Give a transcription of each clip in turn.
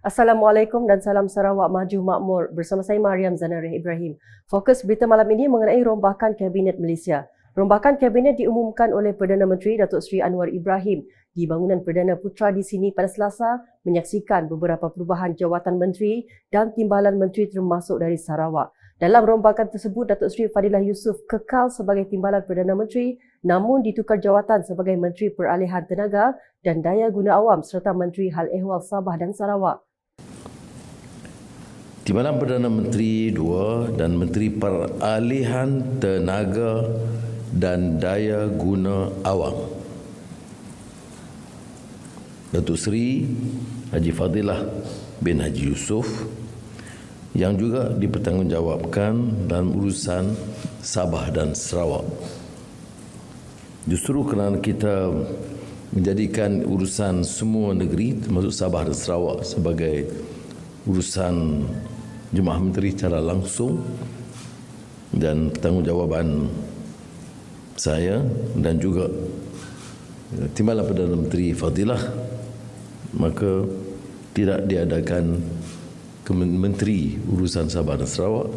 Assalamualaikum dan salam Sarawak Maju Makmur. Bersama saya Mariam Zanarih Ibrahim. Fokus berita malam ini mengenai rombakan Kabinet Malaysia. Rombakan Kabinet diumumkan oleh Perdana Menteri Datuk Seri Anwar Ibrahim di bangunan Perdana Putra di sini pada Selasa menyaksikan beberapa perubahan jawatan menteri dan timbalan menteri termasuk dari Sarawak. Dalam rombakan tersebut, Datuk Seri Fadilah Yusof kekal sebagai timbalan Perdana Menteri namun ditukar jawatan sebagai Menteri Peralihan Tenaga dan Daya Guna Awam serta Menteri Hal Ehwal Sabah dan Sarawak. Timbalan Perdana Menteri 2 dan Menteri Peralihan Tenaga dan Daya Guna Awam. Datuk Seri Haji Fadilah bin Haji Yusof yang juga dipertanggungjawabkan dalam urusan Sabah dan Sarawak. Justru kerana kita menjadikan urusan semua negeri termasuk Sabah dan Sarawak sebagai urusan Jemaah Menteri secara langsung dan tanggungjawab saya dan juga timbalan Perdana Menteri Fadilah, maka tidak diadakan Menteri Urusan Sabah dan Sarawak.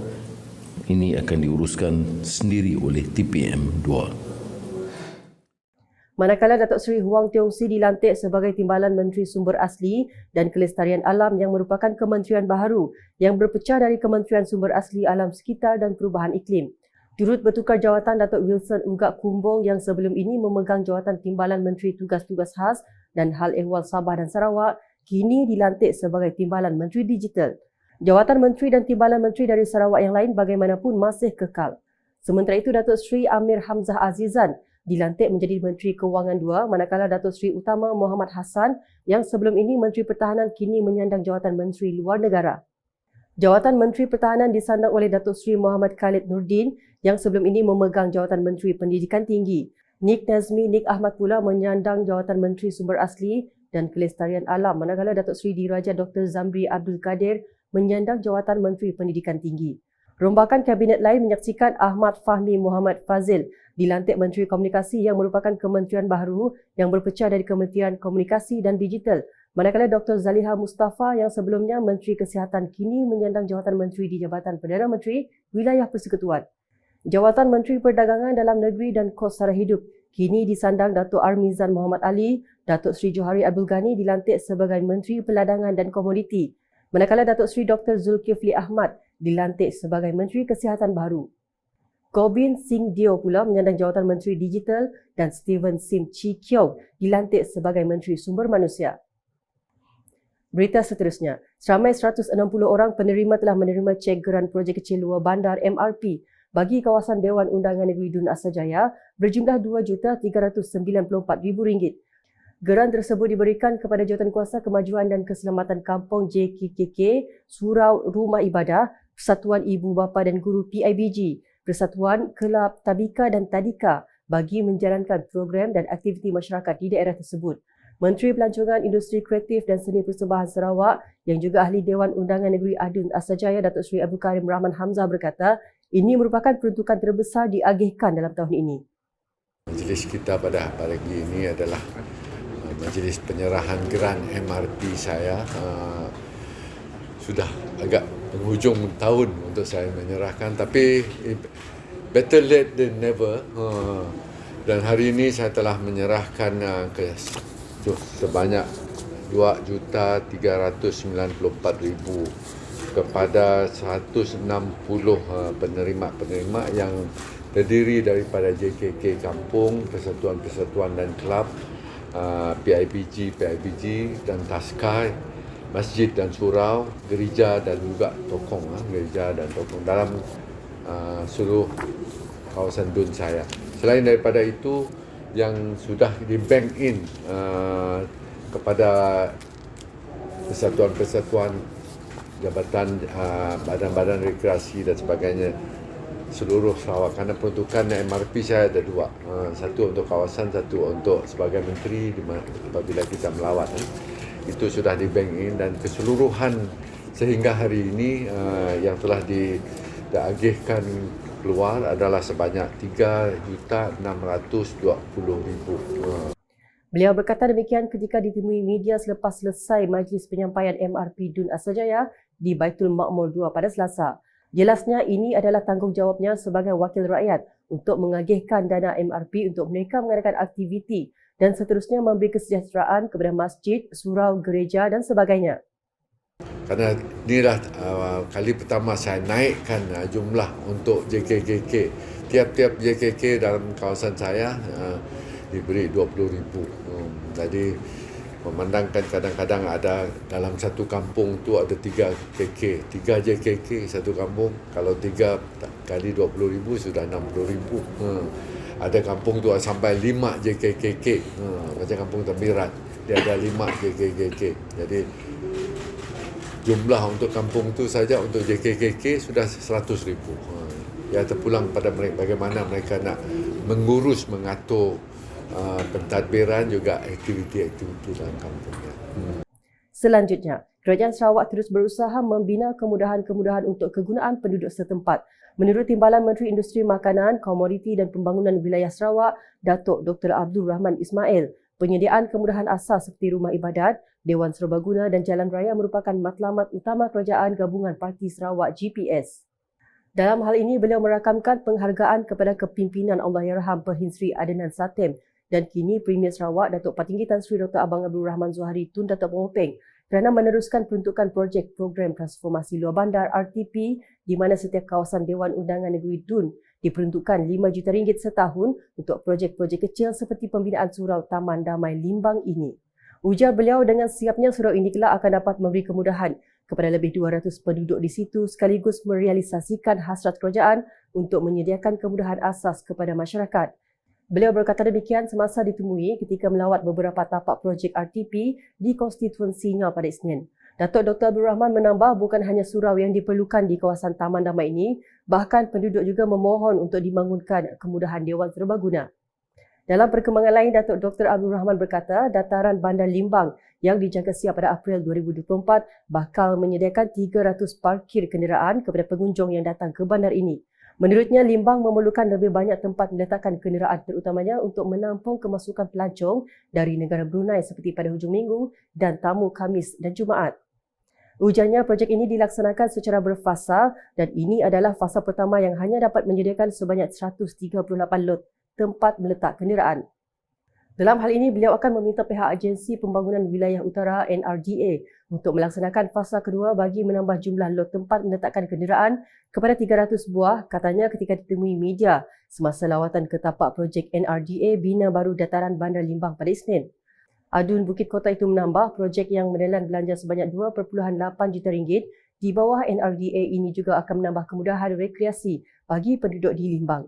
Ini akan diuruskan sendiri oleh TPM 2. Manakala Datuk Seri Huang Tiong Si dilantik sebagai Timbalan Menteri Sumber Asli dan Kelestarian Alam yang merupakan kementerian baharu yang berpecah dari Kementerian Sumber Asli Alam Sekitar dan Perubahan Iklim. Turut bertukar jawatan Datuk Wilson Ugak Kumbong yang sebelum ini memegang jawatan Timbalan Menteri Tugas-Tugas Khas dan Hal Ehwal Sabah dan Sarawak kini dilantik sebagai Timbalan Menteri Digital. Jawatan Menteri dan Timbalan Menteri dari Sarawak yang lain bagaimanapun masih kekal. Sementara itu, Datuk Seri Amir Hamzah Azizan dilantik menjadi Menteri Kewangan 2, manakala Datuk Seri Utama Muhammad Hassan yang sebelum ini Menteri Pertahanan kini menyandang jawatan Menteri Luar Negara. Jawatan Menteri Pertahanan disandang oleh Datuk Seri Muhammad Khalid Nordin yang sebelum ini memegang jawatan Menteri Pendidikan Tinggi. Nik Nazmi Nik Ahmad pula menyandang jawatan Menteri Sumber Asli dan Kelestarian Alam, manakala Datuk Seri Diraja Dr. Zamri Abdul Kadir menyandang jawatan Menteri Pendidikan Tinggi. Rombakan Kabinet lain menyaksikan Ahmad Fahmi Muhammad Fazil dilantik Menteri Komunikasi yang merupakan kementerian baharu yang berpecah dari Kementerian Komunikasi dan Digital, manakala Dr. Zaliha Mustafa yang sebelumnya Menteri Kesihatan kini menyandang jawatan Menteri di Jabatan Perdana Menteri Wilayah Persekutuan. Jawatan Menteri Perdagangan Dalam Negeri dan Kos Sara Hidup kini disandang Datuk Armizan Muhammad Ali. Datuk Seri Johari Abdul Ghani dilantik sebagai Menteri Peladangan dan Komoditi, manakala Datuk Seri Dr. Zulkifli Ahmad dilantik sebagai Menteri Kesihatan baru. Gobind Singh Dio pula menyandang jawatan Menteri Digital dan Steven Sim Chi Kiong dilantik sebagai Menteri Sumber Manusia. Berita seterusnya, seramai 160 orang penerima telah menerima cek geran projek kecil luar bandar MRP bagi kawasan Dewan Undangan Negeri Dun Asajaya berjumlah RM2,394,000. Geran tersebut diberikan kepada Jawatankuasa Kemajuan dan Keselamatan Kampung JKKK, Surau Rumah Ibadah, Persatuan Ibu Bapa dan Guru PIBG, Persatuan Kelab Tabika dan Tadika bagi menjalankan program dan aktiviti masyarakat di daerah tersebut. Menteri Pelancongan Industri Kreatif dan Seni Persembahan Sarawak yang juga Ahli Dewan Undangan Negeri Adun Asajaya Datuk Seri Abdul Karim Rahman Hamzah berkata, ini merupakan peruntukan terbesar diagihkan dalam tahun ini. Majlis kita pada pagi ini adalah majlis penyerahan geran MRP saya. Sudah agak penghujung tahun untuk saya menyerahkan, tapi better late than never. Dan hari ini saya telah menyerahkan ke sebanyak 2,394,000 kepada 160 penerima-penerima yang terdiri daripada JKK Kampung, Persatuan-Persatuan dan Kelab, PIBG dan Taskai, masjid dan surau, gereja dan juga tokong, gereja dan tokong dalam seluruh kawasan Dun saya. Selain daripada itu, yang sudah di bank in kepada persatuan-persatuan, jabatan, badan-badan rekreasi dan sebagainya seluruh Sarawak, kerana peruntukan MRP saya ada dua, satu untuk kawasan, satu untuk sebagai menteri apabila kita melawat. Itu sudah di bank in dan keseluruhan sehingga hari ini yang telah diagihkan keluar adalah sebanyak 3,620,000. Beliau berkata demikian ketika ditemui media selepas selesai majlis penyampaian MRP Dun Asrajaya di Baitul Makmur 2 pada Selasa. Jelasnya ini adalah tanggungjawabnya sebagai wakil rakyat untuk mengagihkan dana MRP untuk mereka mengadakan aktiviti dan seterusnya memberi kesejahteraan kepada masjid, surau, gereja dan sebagainya. Kerana inilah kali pertama saya naikkan jumlah untuk JKKK. Tiap-tiap JKK dalam kawasan saya diberi 20,000. Jadi memandangkan kadang-kadang ada dalam satu kampung tu ada 3 KK, 3 JKK satu kampung. Kalau 3 kali 20,000 sudah 60,000. Ada kampung tu sampai 5 JKKK. Macam kampung Temirat, dia ada 5 JKKK. Jadi jumlah untuk kampung tu saja untuk JKKK sudah 100,000. Ya, terpulang pada mereka bagaimana mereka nak mengurus, mengatur pentadbiran juga aktiviti-aktiviti dalam kampungnya. Selanjutnya, Kerajaan Sarawak terus berusaha membina kemudahan-kemudahan untuk kegunaan penduduk setempat. Menurut Timbalan Menteri Industri Makanan, Komoditi dan Pembangunan Wilayah Sarawak, Datuk Dr. Abdul Rahman Ismail, penyediaan kemudahan asas seperti rumah ibadat, Dewan Serbaguna dan jalan raya merupakan matlamat utama Kerajaan Gabungan Parti Sarawak GPS. Dalam hal ini, beliau merakamkan penghargaan kepada kepimpinan Allahyarham Perhin Sri Adnan Satem dan kini Premier Sarawak Datuk Patinggi Tan Sri Dr. Abang Abdul Rahman Zuhari Tun Datuk Pengopeng kerana meneruskan peruntukan projek program transformasi luar bandar RTP di mana setiap kawasan Dewan Undangan Negeri Dun diperuntukkan RM5 juta setahun untuk projek-projek kecil seperti pembinaan surau Taman Damai Limbang ini. Ujar beliau dengan siapnya surau ini kelak akan dapat memberi kemudahan kepada lebih 200 penduduk di situ sekaligus merealisasikan hasrat kerajaan untuk menyediakan kemudahan asas kepada masyarakat. Beliau berkata demikian semasa ditemui ketika melawat beberapa tapak projek RTP di konstituensinya pada Isnin. Datuk Dr. Abdul Rahman menambah bukan hanya surau yang diperlukan di kawasan Taman Damai ini, bahkan penduduk juga memohon untuk dibangunkan kemudahan Dewan Serbaguna. Dalam perkembangan lain, Datuk Dr. Abdul Rahman berkata dataran bandar Limbang yang dijangka siap pada April 2024 bakal menyediakan 300 parkir kenderaan kepada pengunjung yang datang ke bandar ini. Menurutnya, Limbang memerlukan lebih banyak tempat meletakkan kenderaan terutamanya untuk menampung kemasukan pelancong dari negara Brunei seperti pada hujung minggu dan tamu Khamis dan Jumaat. Ujarnya, projek ini dilaksanakan secara berfasa dan ini adalah fasa pertama yang hanya dapat menyediakan sebanyak 138 lot tempat meletak kenderaan. Dalam hal ini, beliau akan meminta pihak Agensi Pembangunan Wilayah Utara NRDA untuk melaksanakan fasa kedua bagi menambah jumlah lot tempat meletakkan kenderaan kepada 300 buah, katanya ketika ditemui media semasa lawatan ke tapak projek NRDA Bina Baru Dataran Bandar Limbang pada Isnin. Adun Bukit Kota itu menambah projek yang menelan belanja sebanyak RM2.8 juta di bawah NRDA ini juga akan menambah kemudahan rekreasi bagi penduduk di Limbang.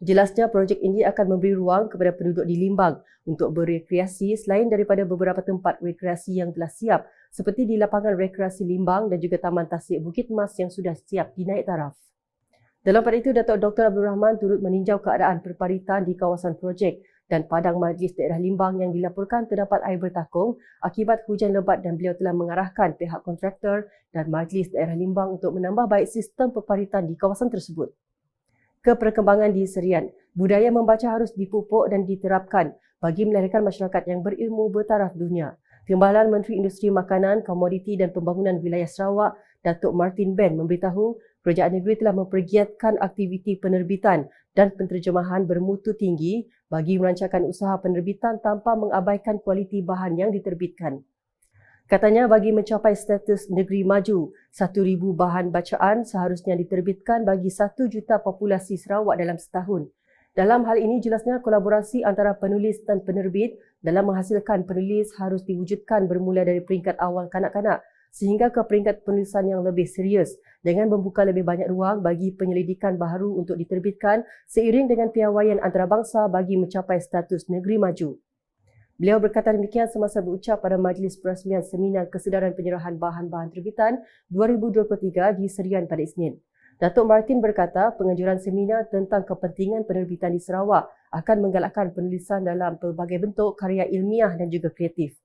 Jelasnya, projek ini akan memberi ruang kepada penduduk di Limbang untuk berrekreasi selain daripada beberapa tempat rekreasi yang telah siap seperti di lapangan rekreasi Limbang dan juga Taman Tasik Bukit Mas yang sudah siap dinaik taraf. Dalam pada itu, Datuk Dr. Abdul Rahman turut meninjau keadaan perparitan di kawasan projek dan padang majlis daerah Limbang yang dilaporkan terdapat air bertakung akibat hujan lebat dan beliau telah mengarahkan pihak kontraktor dan majlis daerah Limbang untuk menambah baik sistem perparitan di kawasan tersebut. Keperkembangan di Serian, budaya membaca harus dipupuk dan diterapkan bagi melahirkan masyarakat yang berilmu bertaraf dunia. Timbalan Menteri Industri Makanan, Komoditi dan Pembangunan Wilayah Sarawak, Datuk Martin Ben memberitahu Kerajaan Negeri telah mempergiatkan aktiviti penerbitan dan penterjemahan bermutu tinggi bagi melancarkan usaha penerbitan tanpa mengabaikan kualiti bahan yang diterbitkan. Katanya bagi mencapai status negeri maju, 1,000 bahan bacaan seharusnya diterbitkan bagi 1 juta populasi Sarawak dalam setahun. Dalam hal ini, jelasnya kolaborasi antara penulis dan penerbit dalam menghasilkan penulis harus diwujudkan bermula dari peringkat awal kanak-kanak sehingga ke peringkat penulisan yang lebih serius dengan membuka lebih banyak ruang bagi penyelidikan baharu untuk diterbitkan seiring dengan piawaian antarabangsa bagi mencapai status negeri maju. Beliau berkata demikian semasa berucap pada Majlis Perasmian Seminar Kesedaran Penyerahan Bahan-Bahan Terbitan 2023 di Serian pada Isnin. Datuk Martin berkata penganjuran seminar tentang kepentingan penerbitan di Sarawak akan menggalakkan penulisan dalam pelbagai bentuk karya ilmiah dan juga kreatif.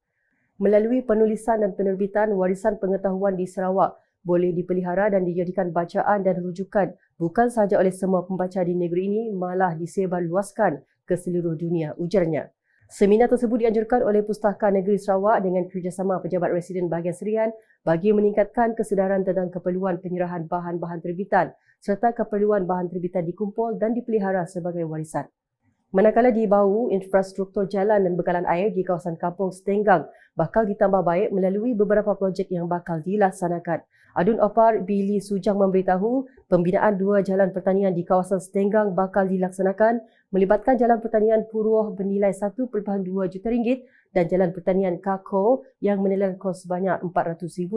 Melalui penulisan dan penerbitan, warisan pengetahuan di Sarawak boleh dipelihara dan dijadikan bacaan dan rujukan bukan sahaja oleh semua pembaca di negeri ini malah disebarluaskan ke seluruh dunia, ujarnya. Seminar tersebut dianjurkan oleh Pustaka Negeri Sarawak dengan kerjasama Pejabat Residen Bahagian Serian bagi meningkatkan kesedaran tentang keperluan penyerahan bahan-bahan terbitan serta keperluan bahan terbitan dikumpul dan dipelihara sebagai warisan. Manakala di Bau, infrastruktur jalan dan bekalan air di kawasan Kampung Setenggang bakal ditambah baik melalui beberapa projek yang bakal dilaksanakan. Adun Opar Billy Sujang memberitahu pembinaan 2 jalan pertanian di kawasan Setenggang bakal dilaksanakan melibatkan jalan pertanian Puruh bernilai 1.2 juta ringgit dan jalan pertanian Kako yang menelan kos sebanyak RM400,000.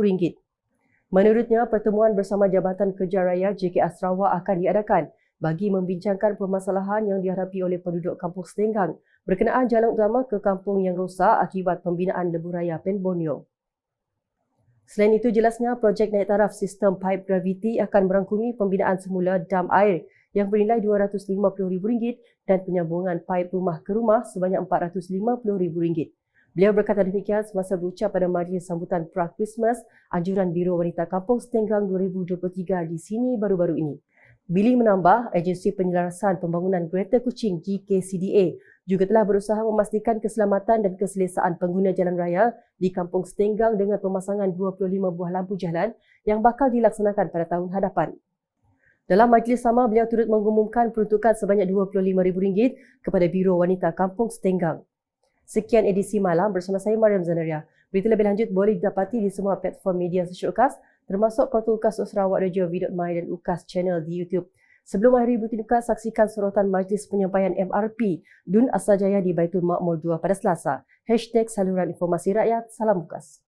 Menurutnya, pertemuan bersama Jabatan Kerja Raya JKR Sarawak akan diadakan bagi membincangkan permasalahan yang dihadapi oleh penduduk Kampung Setenggang berkenaan jalan utama ke kampung yang rosak akibat pembinaan lebuh raya Pen Borneo. Selain itu, jelasnya projek naik taraf sistem paip graviti akan merangkumi pembinaan semula dam air yang bernilai RM250,000 dan penyambungan paip rumah ke rumah sebanyak RM450,000. Beliau berkata demikian semasa berucap pada majlis sambutan pra-Christmas Anjuran Biro Wanita Kampung Setenggang 2023 di sini baru-baru ini. Billy menambah, Agensi Penyelarasan Pembangunan Greater Kuching GKCDA juga telah berusaha memastikan keselamatan dan keselesaan pengguna jalan raya di Kampung Setenggang dengan pemasangan 25 buah lampu jalan yang bakal dilaksanakan pada tahun hadapan. Dalam majlis sama, beliau turut mengumumkan peruntukan sebanyak RM25,000 kepada Biro Wanita Kampung Setenggang. Sekian edisi malam bersama saya Mariam Zanaria. Berita lebih lanjut boleh didapati di semua platform media sosial UKAS termasuk portal UKAS Sarawak Radio, V.My dan UKAS Channel di YouTube. Sebelum akhiri bulletin UKAS, saksikan sorotan majlis penyampaian MRP DUN Asrajaya di Baitul Makmur 2 pada Selasa. #Saluran Informasi Rakyat. Salam UKAS.